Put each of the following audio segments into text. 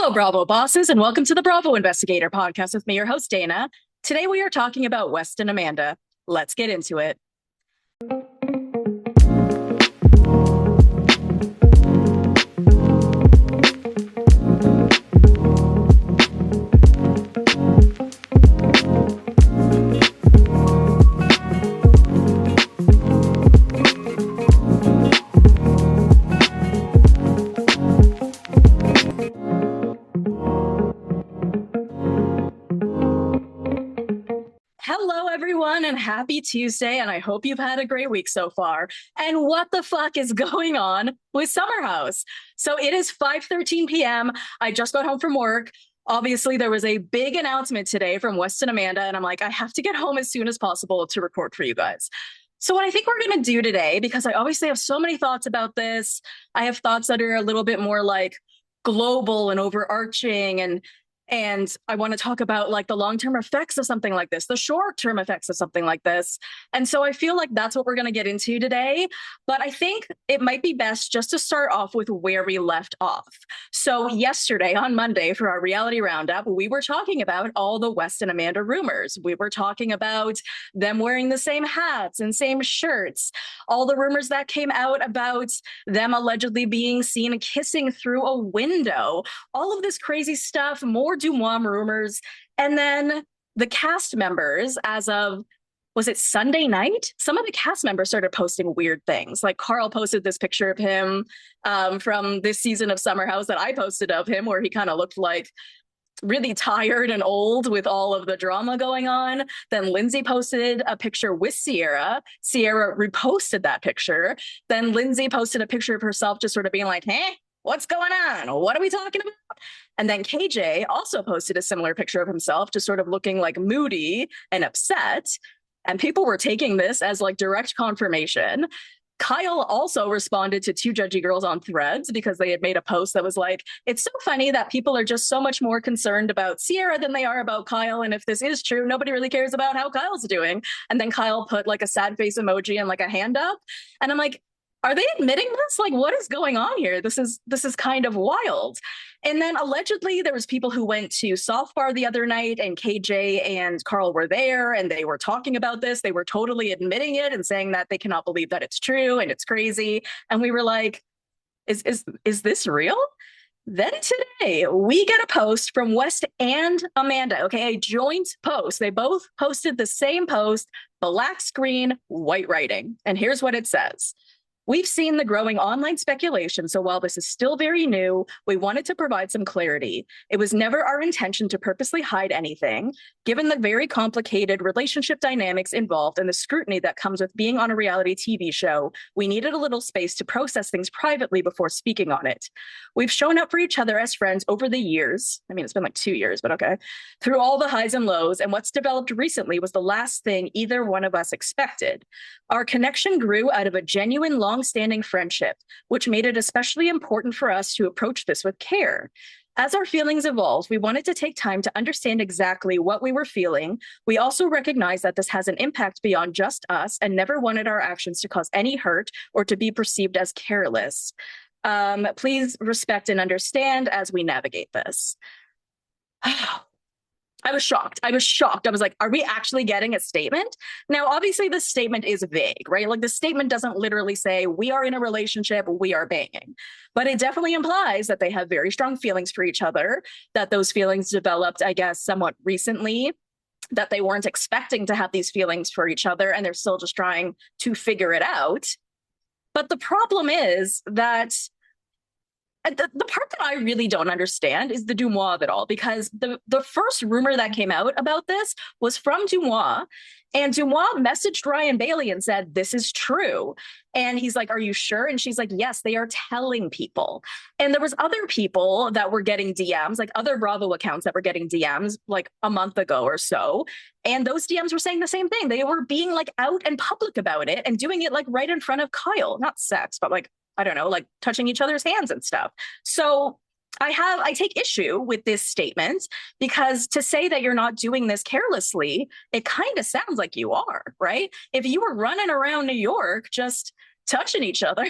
Hello, Bravo bosses, and welcome to the Bravo Investigator podcast with me, your host, Dana. Today we are talking about West and Amanda. Let's get into it. Hello, everyone, and happy Tuesday, and I hope you've had a great week so far. And what the fuck is going on with Summer House? So it is 5:13 p.m. I just got home from work. Obviously, there was a big announcement today from West and Amanda, and I'm like, I have to get home as soon as possible to record for you guys. So what I think we're going to do today, because I obviously have so many thoughts about this, I have thoughts that are a little bit more like global and overarching, and I want to talk about like the long-term effects of something like this, the short-term effects of something like this. And so I feel like that's what we're going to get into today. But I think it might be best just to start off with where we left off. So yesterday on Monday for our reality roundup, we were talking about all the West and Amanda rumors. We were talking about them wearing the same hats and same shirts, all the rumors that came out about them allegedly being seen kissing through a window, all of this crazy stuff, more Dumois rumors, and then the cast members, as of, was it Sunday night? Some of the cast members started posting weird things. Like Carl posted this picture of him from this season of Summer House that I posted of him, where he kind of looked like really tired and old with all of the drama going on. Then Lindsay posted a picture with Sierra. Sierra reposted that picture. Then Lindsay posted a picture of herself just sort of being like, hey, what's going on? What are we talking about? And then KJ also posted a similar picture of himself, just sort of looking like moody and upset. And people were taking this as like direct confirmation. Kyle also responded to two judgy girls on Threads because they had made a post that was like, it's so funny that people are just so much more concerned about Sierra than they are about Kyle. And if this is true, nobody really cares about how Kyle's doing. And then Kyle put like a sad face emoji and like a hand up. And I'm like, are they admitting this? Like, what is going on here? This is kind of wild. And then allegedly there was people who went to Soft Bar the other night, and KJ and Carl were there, and they were talking about this. They were totally admitting it and saying that they cannot believe that it's true and it's crazy. And we were like, is this real? Then today we get a post from West and Amanda. Okay, a joint post. They both posted the same post, black screen, white writing. And here's what it says. We've seen the growing online speculation, so while this is still very new, we wanted to provide some clarity. It was never our intention to purposely hide anything. Given the very complicated relationship dynamics involved and the scrutiny that comes with being on a reality TV show, we needed a little space to process things privately before speaking on it. We've shown up for each other as friends over the years. I mean, it's been like 2 years, but okay. Through all the highs and lows, and what's developed recently was the last thing either one of us expected. Our connection grew out of a genuine long-standing friendship, which made it especially important for us to approach this with care. As our feelings evolved, we wanted to take time to understand exactly what we were feeling. We also recognize that this has an impact beyond just us and never wanted our actions to cause any hurt or to be perceived as careless. Please respect and understand as we navigate this. I was shocked. I was like, are we actually getting a statement? Now, obviously, the statement is vague, right? Like the statement doesn't literally say we are in a relationship, we are banging. But it definitely implies that they have very strong feelings for each other, that those feelings developed, I guess, somewhat recently, that they weren't expecting to have these feelings for each other, and they're still just trying to figure it out. But the problem is that the part that I really don't understand is the Dumois of it all, because the first rumor that came out about this was from Dumois, and Dumois messaged Ryan Bailey and said, this is true. And he's like, are you sure? And she's like, yes, they are telling people. And there was other people that were getting DMs, like other Bravo accounts that were getting DMs like a month ago or so. And those DMs were saying the same thing. They were being like out and public about it and doing it like right in front of Kyle, not sex, but like, I don't know, like touching each other's hands and stuff. So I take issue with this statement, because to say that you're not doing this carelessly, it kind of sounds like you are, right? If you were running around New York just touching each other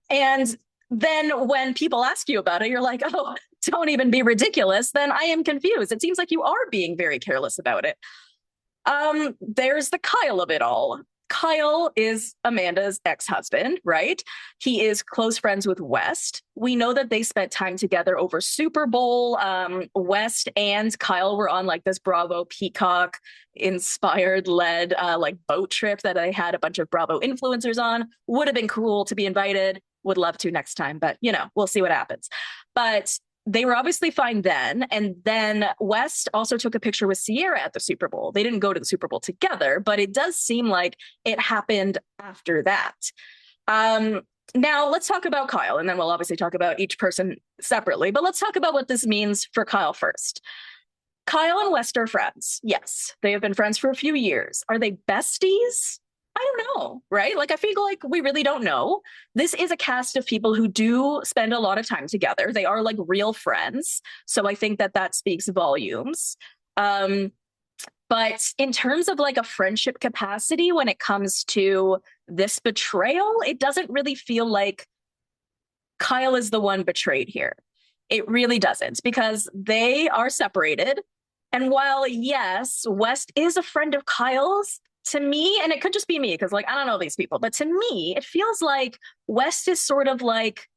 and then when people ask you about it, you're like, oh, don't even be ridiculous. Then I am confused. It seems like you are being very careless about it. There's the Kyle of it all. Kyle is Amanda's ex-husband, right? He is close friends with West. We know that they spent time together over Super Bowl. West and Kyle were on like this Bravo Peacock inspired led like boat trip that I had a bunch of Bravo influencers on. Would have been cool to be invited. Would love to next time, but we'll see what happens. But they were obviously fine then. And then West also took a picture with Sierra at the Super Bowl. They didn't go to the Super Bowl together, but it does seem like it happened after that. Now let's talk about Kyle, and then we'll obviously talk about each person separately. But let's talk about what this means for Kyle first. Kyle and West are friends. Yes, they have been friends for a few years. Are they besties? I don't know, right? Like, I feel like we really don't know. This is a cast of people who do spend a lot of time together. They are like real friends. So I think that that speaks volumes. But in terms of like a friendship capacity, when it comes to this betrayal, it doesn't really feel like Kyle is the one betrayed here. It really doesn't, because they are separated. And while, yes, West is a friend of Kyle's, to me, and it could just be me because like I don't know these people, but to me, it feels like West is sort of like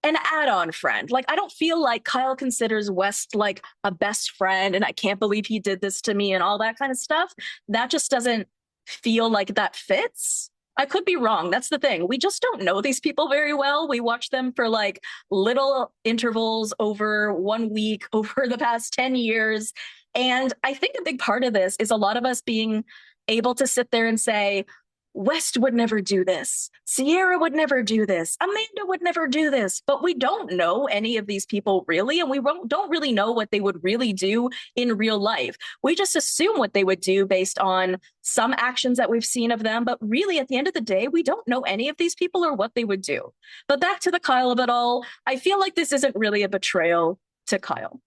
an add-on friend. Like I don't feel like Kyle considers West like a best friend and I can't believe he did this to me and all that kind of stuff. That just doesn't feel like that fits. I could be wrong. That's the thing. We just don't know these people very well. We watch them for like little intervals over 1 week over the past 10 years. And I think a big part of this is a lot of us being able to sit there and say, West would never do this. Sierra would never do this. Amanda would never do this. But we don't know any of these people really, and we don't really know what they would really do in real life. We just assume what they would do based on some actions that we've seen of them. But really, at the end of the day, we don't know any of these people or what they would do. But back to the Kyle of it all, I feel like this isn't really a betrayal to Kyle.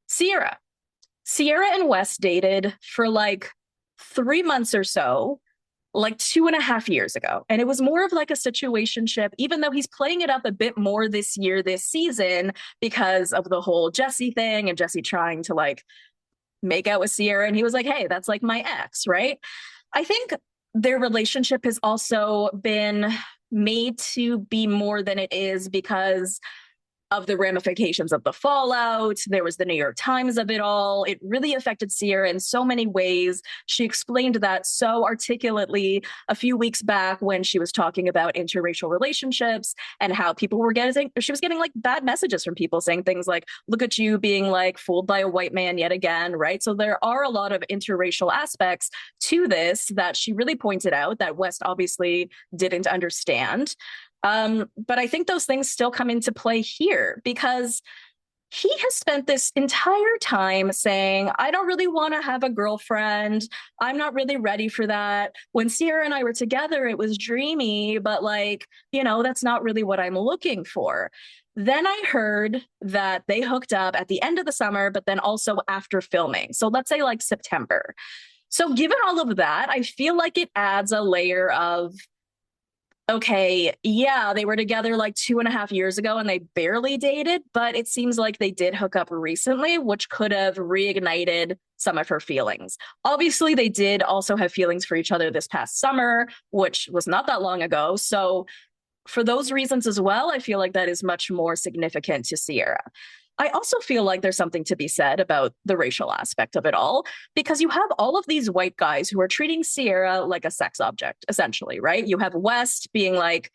Sierra. Sierra and West dated for like 3 months or so, like 2.5 years ago. And it was more of like a situationship, even though he's playing it up a bit more this year, this season, because of the whole Jesse thing and Jesse trying to like make out with Sierra. And he was like, hey, that's like my ex, right? I think their relationship has also been made to be more than it is because of the ramifications of the fallout. There was the New York Times of it all. It really affected Sierra in so many ways. She explained that so articulately a few weeks back when she was talking about interracial relationships and how people were getting, she was getting like bad messages from people saying things like, look at you being like fooled by a white man yet again, right? So there are a lot of interracial aspects to this that she really pointed out that West obviously didn't understand. But I think those things still come into play here because he has spent this entire time saying, I don't really want to have a girlfriend. I'm not really ready for that. When Sierra and I were together, it was dreamy, but like, that's not really what I'm looking for. Then I heard that they hooked up at the end of the summer, but then also after filming. So let's say like September. So given all of that, I feel like it adds a layer of, okay, yeah, they were together like 2.5 years ago and they barely dated, but it seems like they did hook up recently, which could have reignited some of her feelings. Obviously, they did also have feelings for each other this past summer, which was not that long ago. So for those reasons as well, I feel like that is much more significant to Sierra. I also feel like there's something to be said about the racial aspect of it all, because you have all of these white guys who are treating Sierra like a sex object, essentially, right? You have West being like,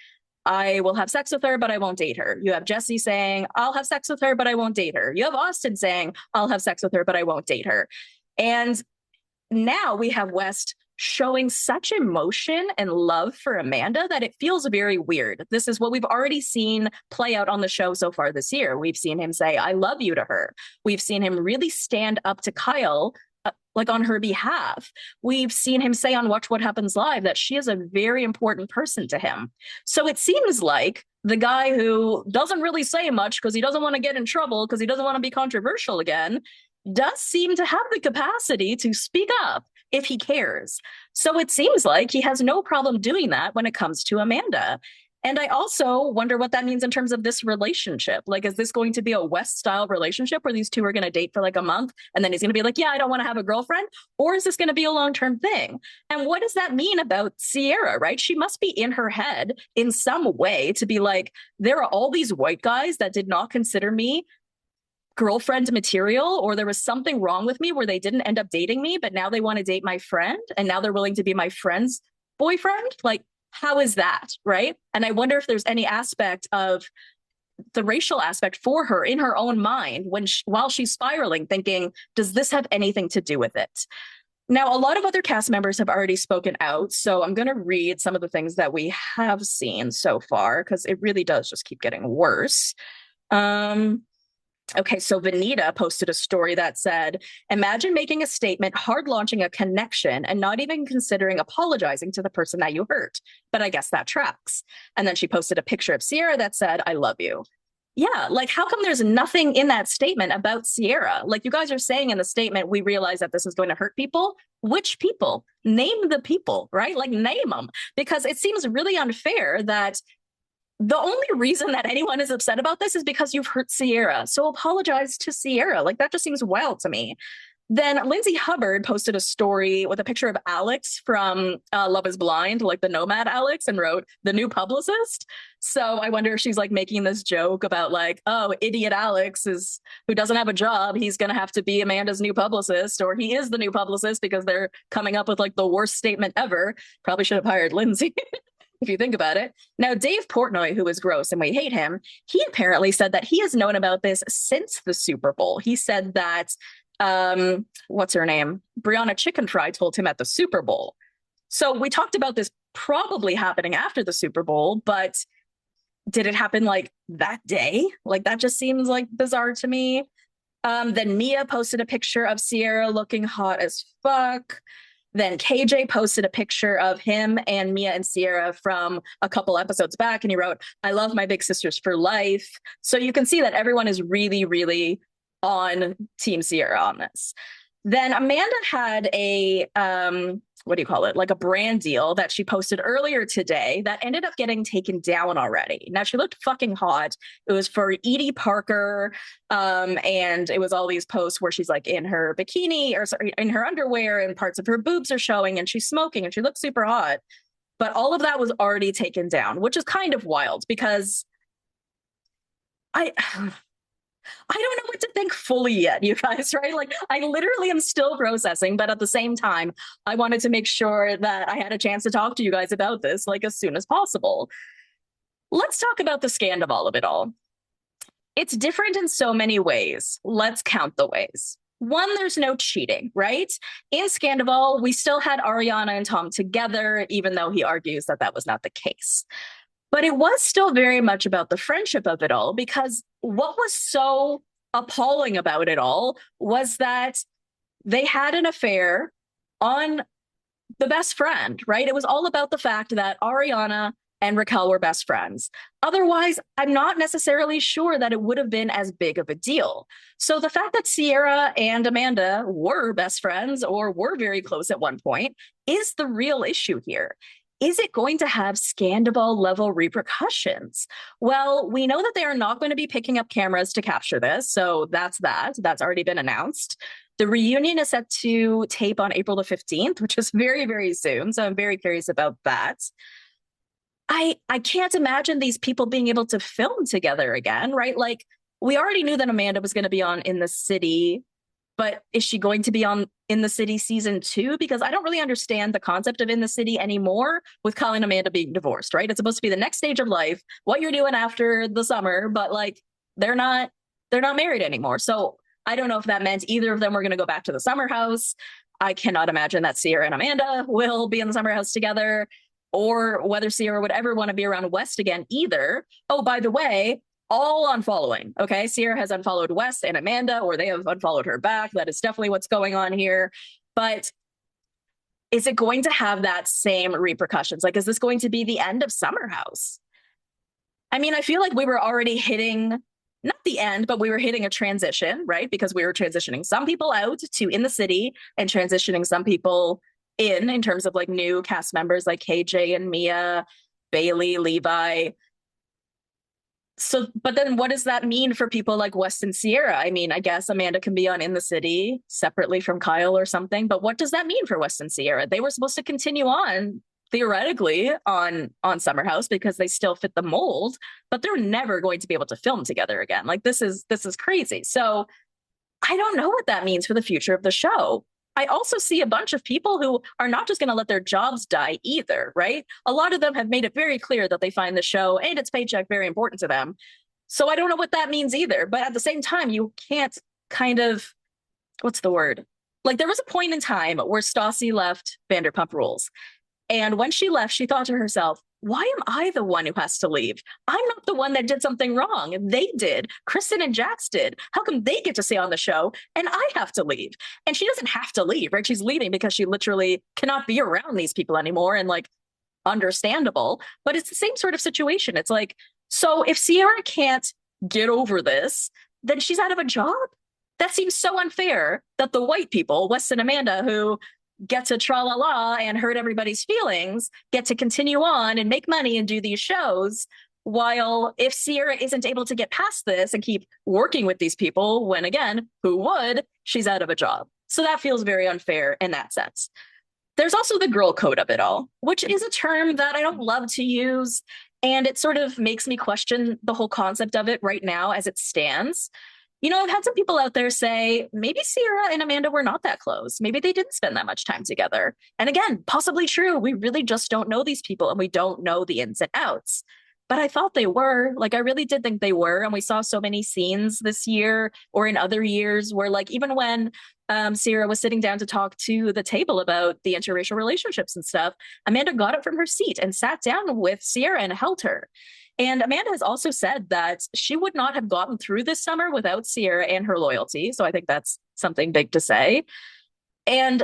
I will have sex with her, but I won't date her. You have Jesse saying, I'll have sex with her, but I won't date her. You have Austin saying, I'll have sex with her, but I won't date her. And now we have West showing such emotion and love for Amanda that it feels very weird. This is what we've already seen play out on the show so far this year. We've seen him say, I love you to her. We've seen him really stand up to Kyle, like on her behalf. We've seen him say on Watch What Happens Live that she is a very important person to him. So it seems like the guy who doesn't really say much because he doesn't want to get in trouble, because he doesn't want to be controversial again, does seem to have the capacity to speak up if he cares. So it seems like he has no problem doing that when it comes to Amanda. And I also wonder what that means in terms of this relationship. Like, is this going to be a West style relationship where these two are going to date for like a month and then he's going to be like, yeah, I don't want to have a girlfriend? Or is this going to be a long term thing? And what does that mean about Sierra, right? She must be in her head in some way to be like, there are all these white guys that did not consider me girlfriend material, or there was something wrong with me where they didn't end up dating me, but now they want to date my friend and now they're willing to be my friend's boyfriend. Like, how is that, right? And I wonder if there's any aspect of the racial aspect for her in her own mind while she's spiraling, thinking, does this have anything to do with it? Now, a lot of other cast members have already spoken out, so I'm going to read some of the things that we have seen so far because it really does just keep getting worse. Okay, so Vanita posted a story that said, imagine making a statement, hard launching a connection, and not even considering apologizing to the person that you hurt. But I guess that tracks. And then she posted a picture of Sierra that said, I love you. Yeah, like how come there's nothing in that statement about Sierra? Like you guys are saying in the statement, we realize that this is going to hurt people. Which people? Name the people, right? Like name them. Because it seems really unfair that the only reason that anyone is upset about this is because you've hurt Sierra. So apologize to Sierra. Like that just seems wild to me. Then Lindsay Hubbard posted a story with a picture of Alex from Love is Blind, like the nomad Alex, and wrote the new publicist. So I wonder if she's like making this joke about like, oh, idiot Alex is who doesn't have a job. He's going to have to be Amanda's new publicist, or he is the new publicist because they're coming up with like the worst statement ever. Probably should have hired Lindsay. If you think about it. Now, Dave Portnoy, who is gross and we hate him, he apparently said that he has known about this since the Super Bowl. He said that, what's her name? Brianna Chicken Fry told him at the Super Bowl. So we talked about this probably happening after the Super Bowl, but did it happen like that day? Like that just seems like bizarre to me. Then Mia posted a picture of Sierra looking hot as fuck. Then KJ posted a picture of him and Mia and Sierra from a couple episodes back, and he wrote, I love my big sisters for life. So you can see that everyone is really, really on Team Sierra on this. Then Amanda had a, what do you call it? Like a brand deal that she posted earlier today that ended up getting taken down already. Now she looked fucking hot. It was for Edie Parker. And it was all these posts where she's like in her bikini or sorry, in her underwear and parts of her boobs are showing and she's smoking and she looks super hot. But all of that was already taken down, which is kind of wild because I don't know what to think fully yet, you guys, right? Like, I literally am still processing, but at the same time, I wanted to make sure that I had a chance to talk to you guys about this, like, as soon as possible. Let's talk about the scandal of it all. It's different in so many ways. Let's count the ways. One, there's no cheating, right? In Scandival, we still had Ariana and Tom together, even though he argues that that was not the case. But it was still very much about the friendship of it all, because what was so appalling about it all was that they had an affair on the best friend, right? It was all about the fact that Ariana and Raquel were best friends. Otherwise, I'm not necessarily sure that it would have been as big of a deal. So the fact that Sierra and Amanda were best friends or were very close at one point is the real issue here. Is it going to have Scandival level repercussions? Well, we know that they are not going to be picking up cameras to capture this. So that's that. That's already been announced. The reunion is set to tape on April the 15th, which is very, very soon. So I'm very curious about that. I can't imagine these people being able to film together again, right? Like, we already knew that Amanda was going to be on In the City, but is she going to be on In the City season 2? Because I don't really understand the concept of In the City anymore with Kyle and Amanda being divorced, right? It's supposed to be the next stage of life, what you're doing after the summer, but like they're not married anymore. So I don't know if that meant either of them were going to go back to the summer house. I cannot imagine that Sierra and Amanda will be in the summer house together, or whether Sierra would ever want to be around West again either. Oh, by the way, all unfollowing. Okay. Sierra has unfollowed West and Amanda, or they have unfollowed her back. That is definitely what's going on here. But is it going to have that same repercussions? Like, is this going to be the end of Summer House? I mean, I feel like we were already hitting, not the end, but we were hitting a transition, right? Because we were transitioning some people out to In the City and transitioning some people in terms of like new cast members like KJ and Mia. Bailey, Levi. So, but then what does that mean for people like West and Sierra? I mean, I guess Amanda can be on In the City separately from Kyle or something, but what does that mean for West and Sierra? They were supposed to continue on theoretically on Summer House because they still fit the mold, but they're never going to be able to film together again. Like this is crazy. So I don't know what that means for the future of the show. I also see a bunch of people who are not just going to let their jobs die either, right? A lot of them have made it very clear that they find the show and its paycheck very important to them. So I don't know what that means either. But at the same time, you can't kind of, what's the word? Like there was a point in time where Stassi left Vanderpump Rules. And when she left, she thought to herself, why am I the one who has to leave? I'm not the one that did something wrong. They did. Kristen and Jax did. How come they get to stay on the show and I have to leave? And she doesn't have to leave, right? She's leaving because she literally cannot be around these people anymore. And like, understandable. But it's the same sort of situation. It's like, so if Sierra can't get over this, then she's out of a job. That seems so unfair that the white people, Wes and Amanda, who get to tra la la and hurt everybody's feelings, get to continue on and make money and do these shows. While if Sierra isn't able to get past this and keep working with these people, when again, who would, she's out of a job. So that feels very unfair in that sense. There's also the girl code of it all, which is a term that I don't love to use. And it sort of makes me question the whole concept of it right now as it stands. You know, I've had some people out there say maybe Sierra and Amanda were not that close. Maybe they didn't spend that much time together. And again, possibly true. We really just don't know these people and we don't know the ins and outs. But I thought they were. Like, I really did think they were. And we saw so many scenes this year or in other years where, like, even when Sierra was sitting down to talk to the table about the interracial relationships and stuff, Amanda got up from her seat and sat down with Sierra and held her. And Amanda has also said that she would not have gotten through this summer without Sierra and her loyalty. So I think that's something big to say. And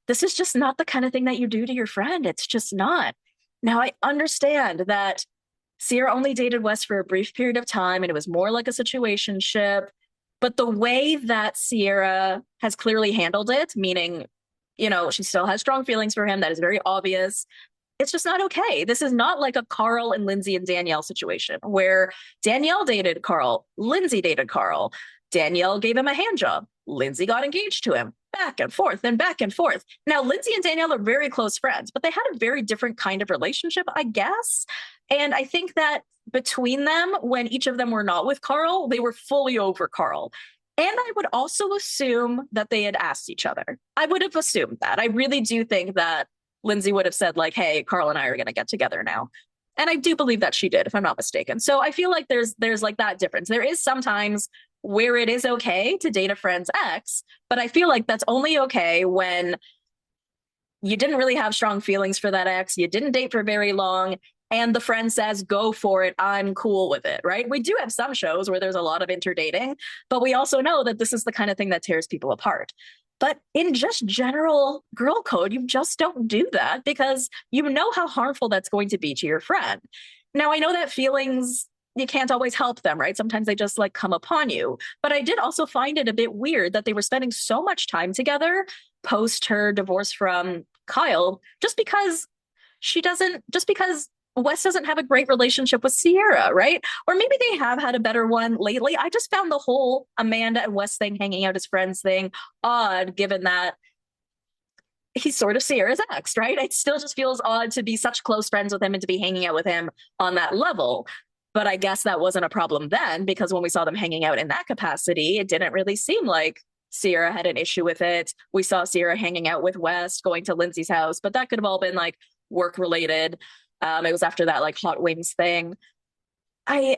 this is just not the kind of thing that you do to your friend. It's just not. Now, I understand that Sierra only dated Wes for a brief period of time and it was more like a situationship. But the way that Sierra has clearly handled it, meaning, you know, she still has strong feelings for him, that is very obvious. It's just not okay. This is not like a Carl and Lindsay and Danielle situation where Danielle dated Carl, Lindsay dated Carl. Danielle gave him a hand job. Lindsay got engaged to him. Back and forth and back and forth. Now, Lindsay and Danielle are very close friends, but they had a very different kind of relationship, I guess. And I think that between them, when each of them were not with Carl, they were fully over Carl. And I would also assume that they had asked each other. I would have assumed that. I really do think that Lindsay would have said, like, hey, Carl and I are going to get together now. And I do believe that she did, if I'm not mistaken. So I feel like there's like that difference. There is sometimes where it is okay to date a friend's ex, but I feel like that's only okay when you didn't really have strong feelings for that ex, you didn't date for very long, and the friend says, go for it, I'm cool with it, right? We do have some shows where there's a lot of interdating, but we also know that this is the kind of thing that tears people apart. But in just general girl code, you just don't do that because you know how harmful that's going to be to your friend. Now, I know that feelings, you can't always help them, right? Sometimes they just like come upon you. But I did also find it a bit weird that they were spending so much time together post her divorce from Kyle, just because Wes doesn't have a great relationship with Sierra, right? Or maybe they have had a better one lately. I just found the whole Amanda and Wes thing, hanging out as friends thing, odd, given that he's sort of Sierra's ex, right? It still just feels odd to be such close friends with him and to be hanging out with him on that level. But I guess that wasn't a problem then, because when we saw them hanging out in that capacity, it didn't really seem like Sierra had an issue with it. We saw Sierra hanging out with Wes, going to Lindsay's house, but that could have all been like work related. It was after that like hot wings thing. I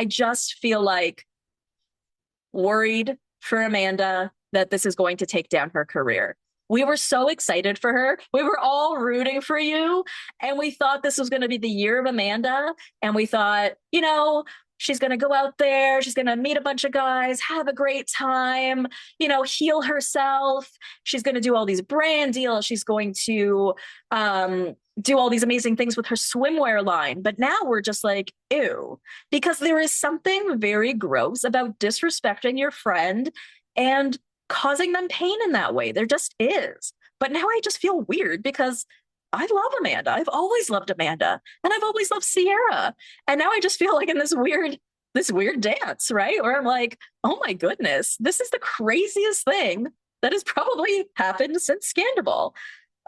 just feel like worried for Amanda that this is going to take down her career. We were so excited for her. We were all rooting for you. And we thought this was going to be the year of Amanda. And we thought, you know, she's going to go out there. She's going to meet a bunch of guys, have a great time, you know, heal herself. She's going to do all these brand deals. She's going to do all these amazing things with her swimwear line. But now we're just like, ew, because there is something very gross about disrespecting your friend and causing them pain in that way. There just is. But now I just feel weird because I love Amanda. I've always loved Amanda, and I've always loved Sierra. And now I just feel like in this weird dance, right? Where I'm like, oh my goodness, this is the craziest thing that has probably happened since Scandal.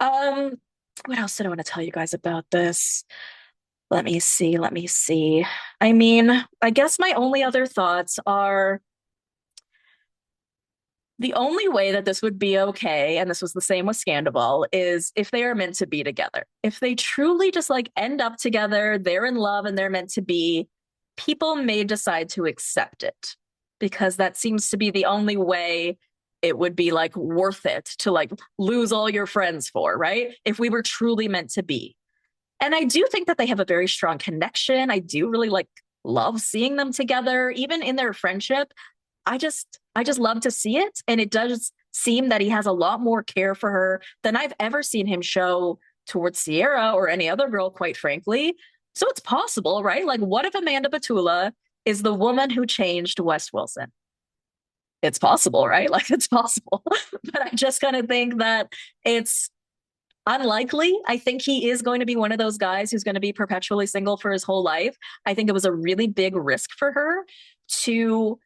Um, what else did I want to tell you guys about this? Let me see. Let me see. I mean, I guess my only other thoughts are the only way that this would be okay, and this was the same with Scandal, is if they are meant to be together. If they truly just like end up together, they're in love and they're meant to be, people may decide to accept it because that seems to be the only way it would be like worth it to like lose all your friends for, right? If we were truly meant to be. And I do think that they have a very strong connection. I do really like love seeing them together, even in their friendship. I just love to see it. And it does seem that he has a lot more care for her than I've ever seen him show towards Sierra or any other girl, quite frankly. So it's possible, right? Like, what if Amanda Batula is the woman who changed Wes Wilson? It's possible, right? Like, it's possible. But I just kind of think that it's unlikely. I think he is going to be one of those guys who's going to be perpetually single for his whole life. I think it was a really big risk for her to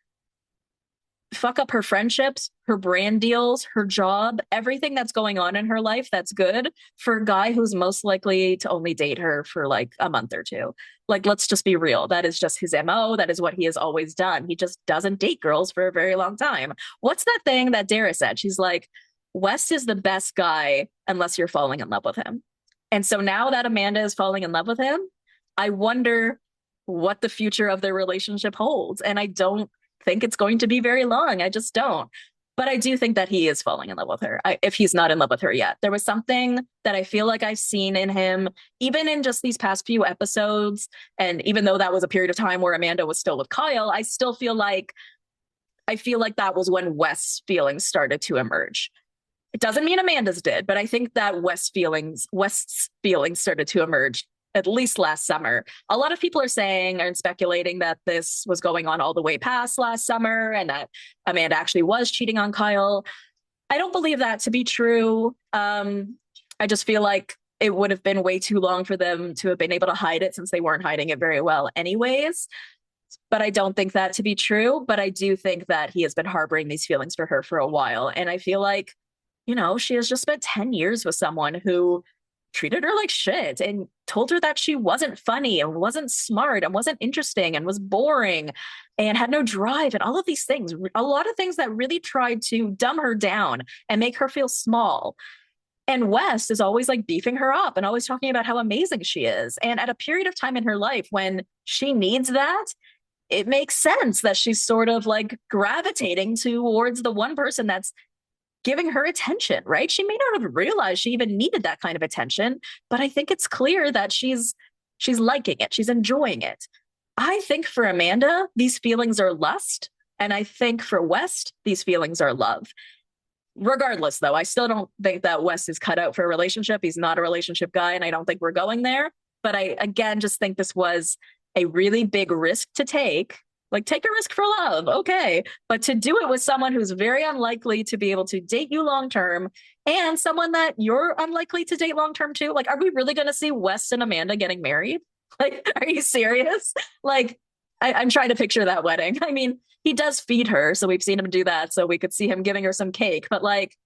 fuck up her friendships, her brand deals, her job, everything that's going on in her life that's good for a guy who's most likely to only date her for like a month or two. Like, let's just be real. That is just his MO. That is what he has always done. He just doesn't date girls for a very long time. What's that thing that Dara said? She's like, West is the best guy unless you're falling in love with him. And so now that Amanda is falling in love with him, I wonder what the future of their relationship holds. And I don't think it's going to be very long. I just don't. But I do think that he is falling in love with her, if he's not in love with her yet. There was something that I feel like I've seen in him, even in just these past few episodes. And even though that was a period of time where Amanda was still with Kyle, I feel like that was when West's feelings started to emerge. It doesn't mean Amanda's did, but I think that West's feelings started to emerge at least last summer. A lot of people are saying and speculating that this was going on all the way past last summer and that Amanda actually was cheating on Kyle. I don't believe that to be true. I just feel like it would have been way too long for them to have been able to hide it since they weren't hiding it very well anyways. But I don't think that to be true. But I do think that he has been harboring these feelings for her for a while. And I feel like, she has just spent 10 years with someone who treated her like shit and told her that she wasn't funny and wasn't smart and wasn't interesting and was boring and had no drive and all of these things, a lot of things that really tried to dumb her down and make her feel small. And West is always like beefing her up and always talking about how amazing she is. And at a period of time in her life when she needs that, it makes sense that she's sort of like gravitating towards the one person that's giving her attention, right? She may not have realized she even needed that kind of attention, but I think it's clear that she's liking it. She's enjoying it. I think for Amanda, these feelings are lust. And I think for West, these feelings are love. Regardless, though, I still don't think that West is cut out for a relationship. He's not a relationship guy, and I don't think we're going there. But I, again, just think this was a really big risk to take. Like, take a risk for love, okay. But to do it with someone who's very unlikely to be able to date you long term and someone that you're unlikely to date long term too. Like, are we really going to see Wes and Amanda getting married? Like, are you serious? Like, I'm trying to picture that wedding. I mean, he does feed her, so we've seen him do that. So we could see him giving her some cake. But like,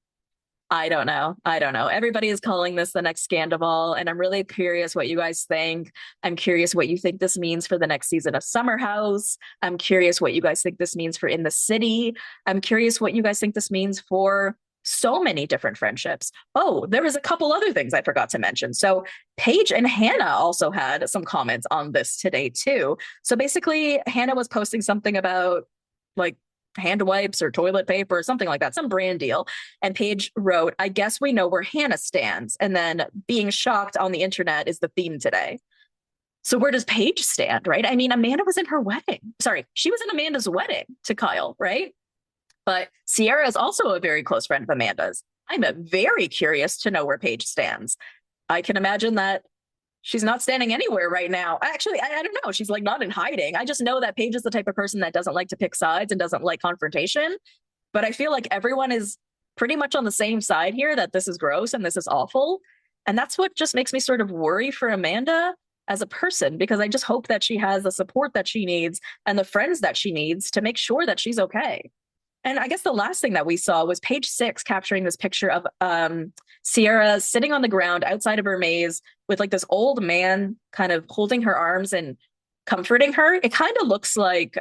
I don't know. I don't know. Everybody is calling this the next Scandival, and I'm really curious what you guys think. I'm curious what you think this means for the next season of Summer House. I'm curious what you guys think this means for In the City. I'm curious what you guys think this means for so many different friendships. Oh, there was a couple other things I forgot to mention. So Paige and Hannah also had some comments on this today too. So basically, Hannah was posting something about like hand wipes or toilet paper or something like that, some brand deal. And Paige wrote, I guess we know where Hannah stands. And then being shocked on the internet is the theme today. So where does Paige stand, right? I mean, Amanda was in her wedding. Sorry, she was in Amanda's wedding to Kyle, right? But Sierra is also a very close friend of Amanda's. I'm very curious to know where Paige stands. I can imagine that she's not standing anywhere right now. Actually, I don't know. She's like not in hiding. I just know that Paige is the type of person that doesn't like to pick sides and doesn't like confrontation. But I feel like everyone is pretty much on the same side here that this is gross and this is awful. And that's what just makes me sort of worry for Amanda as a person, because I just hope that she has the support that she needs and the friends that she needs to make sure that she's okay. And I guess the last thing that we saw was page 6 capturing this picture of Sierra sitting on the ground outside of her maze with like this old man kind of holding her arms and comforting her. It kind of looks like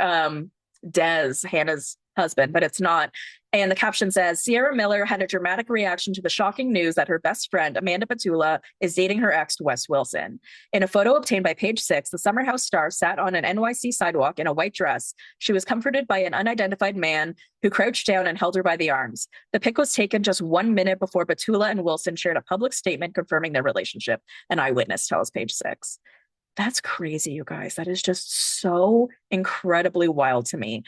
Des, Hannah's husband, but it's not. And the caption says, Sierra Miller had a dramatic reaction to the shocking news that her best friend, Amanda Batula, is dating her ex, Wes Wilson. In a photo obtained by Page 6, the Summer House star sat on an NYC sidewalk in a white dress. She was comforted by an unidentified man who crouched down and held her by the arms. The pic was taken just 1 minute before Batula and Wilson shared a public statement confirming their relationship. An eyewitness tells Page 6. That's crazy, you guys. That is just so incredibly wild to me.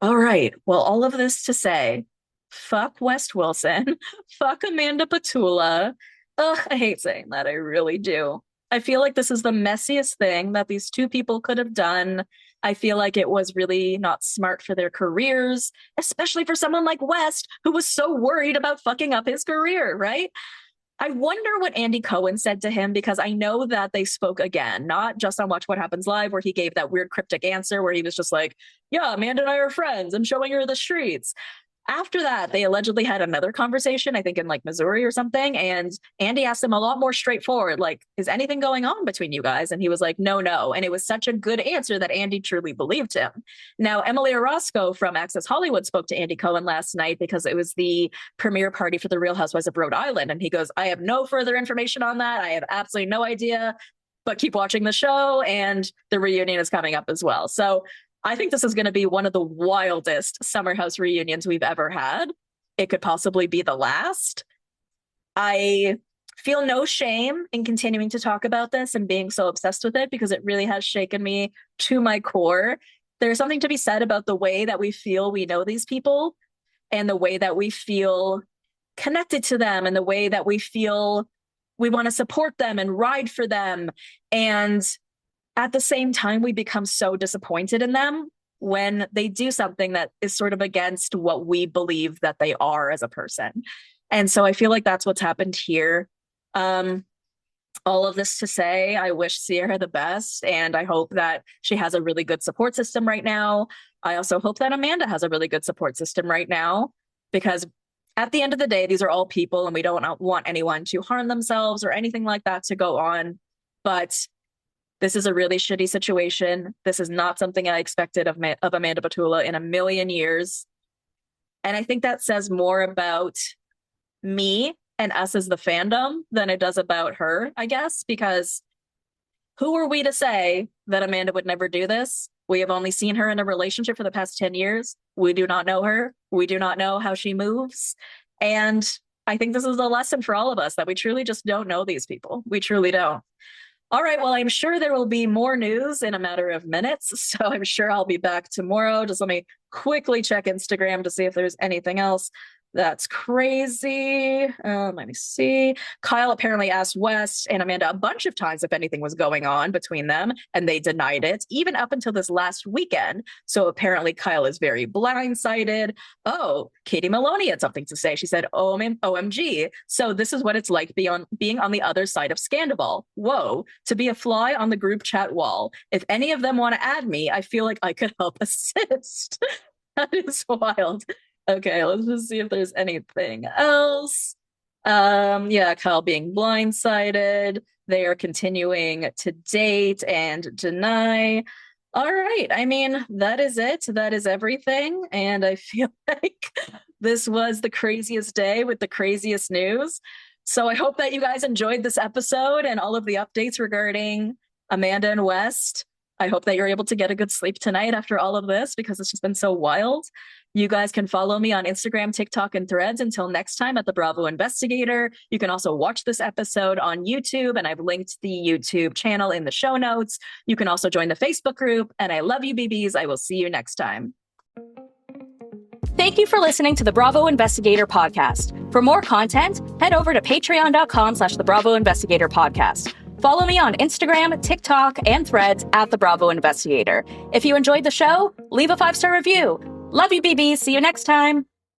All right. Well, all of this to say, fuck West Wilson, fuck Amanda Batula. Ugh, I hate saying that. I really do. I feel like this is the messiest thing that these two people could have done. I feel like it was really not smart for their careers, especially for someone like West, who was so worried about fucking up his career, right? I wonder what Andy Cohen said to him, because I know that they spoke again, not just on Watch What Happens Live, where he gave that weird cryptic answer where he was just like, yeah, Amanda and I are friends. I'm showing her the streets. After that, they allegedly had another conversation, I think in like Missouri or something. And Andy asked him a lot more straightforward, like, is anything going on between you guys? And he was like, no, no. And it was such a good answer that Andy truly believed him. Now, Emily Orozco from Access Hollywood spoke to Andy Cohen last night because it was the premiere party for The Real Housewives of Rhode Island. And he goes, I have no further information on that. I have absolutely no idea, but keep watching the show. And the reunion is coming up as well. So I think this is going to be one of the wildest Summer House reunions we've ever had. It could possibly be the last. I feel no shame in continuing to talk about this and being so obsessed with it, because it really has shaken me to my core. There's something to be said about the way that we feel we know these people, and the way that we feel connected to them, and the way that we feel we want to support them and ride for them. And at the same time, we become so disappointed in them when they do something that is sort of against what we believe that they are as a person. And so I feel like that's what's happened here. All of this to say, I wish Sierra the best, and I hope that she has a really good support system right now. I also hope that Amanda has a really good support system right now, because at the end of the day, these are all people, and we don't want anyone to harm themselves or anything like that to go on. But this is a really shitty situation. This is not something I expected of Amanda Batula in a million years. And I think that says more about me and us as the fandom than it does about her, I guess, because who are we to say that Amanda would never do this? We have only seen her in a relationship for the past 10 years. We do not know her. We do not know how she moves. And I think this is a lesson for all of us, that we truly just don't know these people. We truly don't. All right, well, I'm sure there will be more news in a matter of minutes, so I'm sure I'll be back tomorrow. Just let me quickly check Instagram to see if there's anything else that's crazy. Let me see. Kyle apparently asked West and Amanda a bunch of times if anything was going on between them, and they denied it, even up until this last weekend. So apparently Kyle is very blindsided. Oh, Katie Maloney had something to say. She said, OMG. So this is what it's like being on the other side of Scandal. Whoa, to be a fly on the group chat wall. If any of them want to add me, I feel like I could help assist. That is wild. Okay, let's just see if there's anything else. Yeah, Kyle being blindsided. They are continuing to date and deny. All right, I mean, that is it. That is everything. And I feel like this was the craziest day with the craziest news. So I hope that you guys enjoyed this episode and all of the updates regarding Amanda and West. I hope that you're able to get a good sleep tonight after all of this, because it's just been so wild. You guys can follow me on Instagram, TikTok, and Threads. Until next time, at The Bravo Investigator. You can also watch this episode on YouTube, and I've linked the YouTube channel in the show notes. You can also join the Facebook group, and I love you, BBs. I will see you next time. Thank you for listening to the Bravo Investigator podcast. For more content, head over to patreon.com/The Bravo Investigator podcast. Follow me on Instagram, TikTok, and Threads at The Bravo Investigator. If you enjoyed the show, leave a 5-star review. Love you, BB. See you next time.